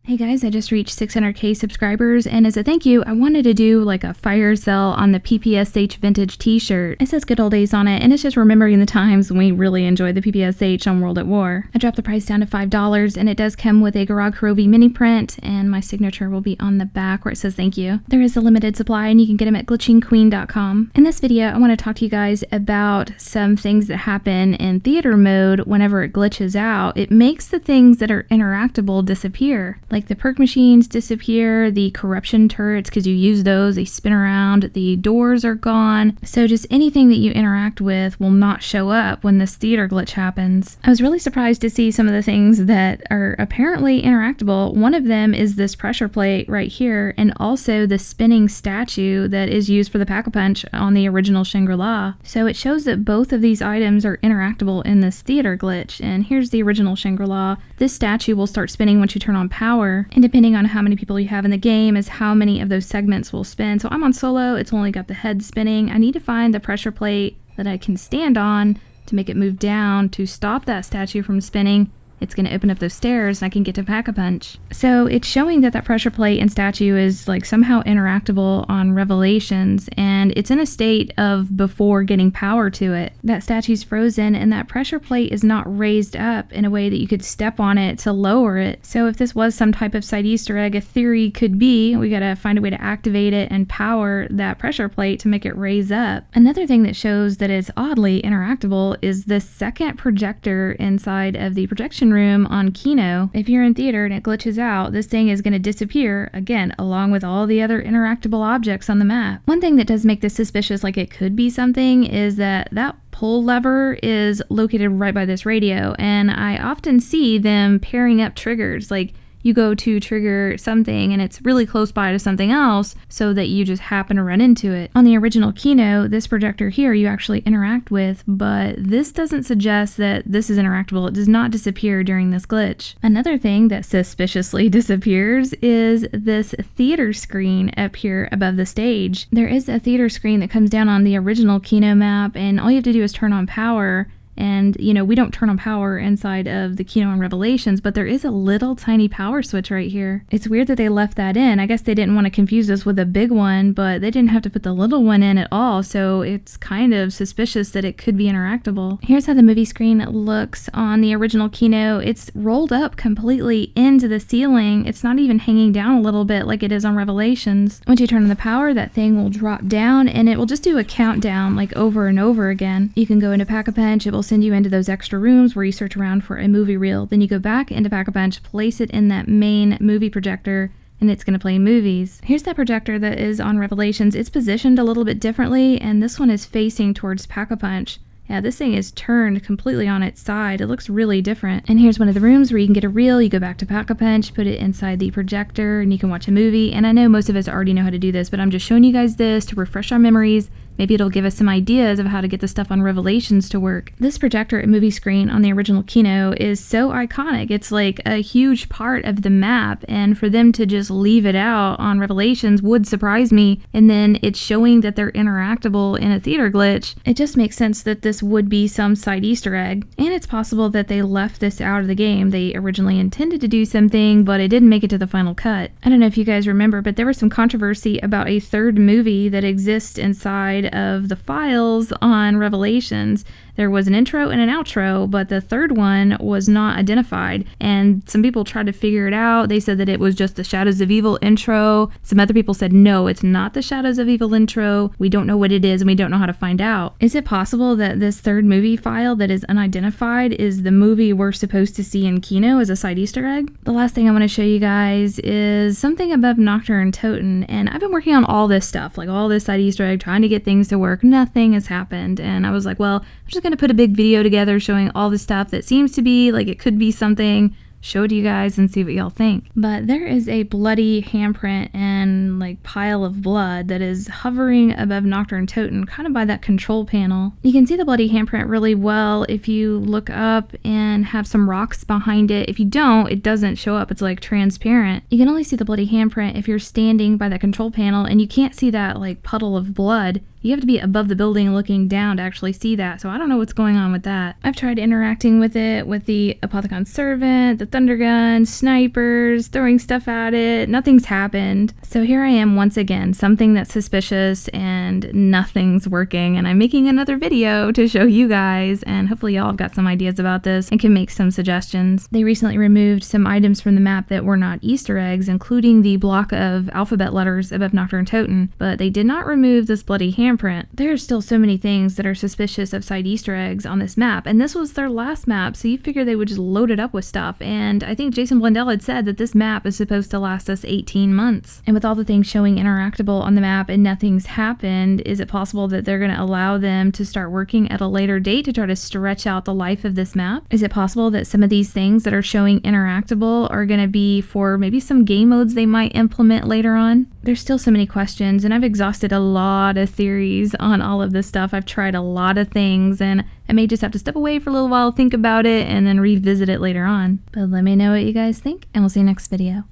Hey guys, I just reached 600k subscribers, and as a thank you, I wanted to do like a fire sale on the PPSH vintage t-shirt. It says good old days on it, and it's just remembering the times when we really enjoyed the PPSH on World at War. I dropped the price down to $5, and it does come with a Garag Kurovi mini print, and my signature will be on the back where it says thank you. There is a limited supply, and you can get them at glitchingqueen.com. In this video, I want to talk to you guys about some things that happen in theater mode whenever it glitches out. It makes the things that are interactable disappear. Like the perk machines disappear, the corruption turrets, because you use those, they spin around, the doors are gone. So just anything that you interact with will not show up when this theater glitch happens. I was really surprised to see some of the things that are apparently interactable. One of them is this pressure plate right here, and also the spinning statue that is used for the Pack-a-Punch on the original Shangri-La. So it shows that both of these items are interactable in this theater glitch. And here's the original Shangri-La. This statue will start spinning once you turn on power. And depending on how many people you have in the game is how many of those segments will spin. So I'm on solo, it's only got the head spinning. I need to find the pressure plate that I can stand on to make it move down to stop that statue from spinning. It's going to open up those stairs and I can get to Pack-a-Punch. So it's showing that that pressure plate and statue is like somehow interactable on Revelations, and it's in a state of before getting power to it. That statue's frozen and that pressure plate is not raised up in a way that you could step on it to lower it. So if this was some type of side Easter egg, a theory could be we got to find a way to activate it and power that pressure plate to make it raise up. Another thing that shows that it's oddly interactable is the second projector inside of the projection room on Kino. If you're in theater and it glitches out, this thing is going to disappear again along with all the other interactable objects on the map. One thing that does make this suspicious, like it could be something, is that pull lever is located right by this radio, and I often see them pairing up triggers. Like you go to trigger something and it's really close by to something else so that you just happen to run into it. On the original Kino, this projector here you actually interact with, but this doesn't suggest that this is interactable. It does not disappear during this glitch. Another thing that suspiciously disappears is this theater screen up here above the stage. There is a theater screen that comes down on the original Kino map, and all you have to do is turn on power. And, you know, we don't turn on power inside of the Kino and Revelations, but there is a little tiny power switch right here. It's weird that they left that in. I guess they didn't want to confuse us with a big one, but they didn't have to put the little one in at all, so it's kind of suspicious that it could be interactable. Here's how the movie screen looks on the original Kino. It's rolled up completely into the ceiling. It's not even hanging down a little bit like it is on Revelations. Once you turn on the power, that thing will drop down, and it will just do a countdown like over and over again. You can go into Pack-a-Punch. It will send you into those extra rooms where you search around for a movie reel. Then you go back into Pack-a-Punch, place it in that main movie projector, and it's going to play movies. Here's that projector that is on Revelations. It's positioned a little bit differently, and this one is facing towards Pack-a-Punch. Yeah, this thing is turned completely on its side. It looks really different. And here's one of the rooms where you can get a reel. You go back to Pack-a-Punch, put it inside the projector, and you can watch a movie. And I know most of us already know how to do this, but I'm just showing you guys this to refresh our memories. Maybe it'll give us some ideas of how to get the stuff on Revelations to work. This projector at movie screen on the original Kino is so iconic. It's like a huge part of the map, and for them to just leave it out on Revelations would surprise me. And then it's showing that they're interactable in a theater glitch. It just makes sense that this would be some side Easter egg. And it's possible that they left this out of the game. They originally intended to do something, but it didn't make it to the final cut. I don't know if you guys remember, but there was some controversy about a third movie that exists inside of the files on Revelations. There was an intro and an outro, but the third one was not identified, and some people tried to figure it out. They said that it was just the Shadows of Evil intro. Some other people said, no, it's not the Shadows of Evil intro. We don't know what it is, and we don't know how to find out. Is it possible that this third movie file that is unidentified is the movie we're supposed to see in Kino as a side Easter egg? The last thing I want to show you guys is something above Nocturne Toten, and I've been working on all this stuff, like all this side Easter egg, trying to get things to work. Nothing has happened, and I was like, well, I'm just going to put a big video together showing all the stuff that seems to be like it could be something, show it to you guys and see what y'all think. But there is a bloody handprint and like pile of blood that is hovering above Nocturne Toten, kind of by that control panel. You can see the bloody handprint really well if you look up and have some rocks behind it. If you don't, it doesn't show up. It's like transparent. You can only see the bloody handprint if you're standing by that control panel, and you can't see that like puddle of blood You have to be above the building looking down to actually see that, so I don't know what's going on with that. I've tried interacting with it with the Apothicon Servant, the Thunder Gun, snipers, throwing stuff at it. Nothing's happened. So here I am once again, something that's suspicious and nothing's working, and I'm making another video to show you guys, and hopefully y'all have got some ideas about this and can make some suggestions. They recently removed some items from the map that were not Easter eggs, including the block of alphabet letters above Nocturne Toten, but they did not remove this bloody handprint. There are still so many things that are suspicious of side Easter eggs on this map, and this was their last map, so you figure they would just load it up with stuff, and I think Jason Blundell had said that this map is supposed to last us 18 months. And with all the things showing interactable on the map and nothing's happened, is it possible that they're going to allow them to start working at a later date to try to stretch out the life of this map? Is it possible that some of these things that are showing interactable are going to be for maybe some game modes they might implement later on? There's still so many questions, and I've exhausted a lot of theories on all of this stuff. I've tried a lot of things, and I may just have to step away for a little while, think about it, and then revisit it later on. But let me know what you guys think, and we'll see you next video.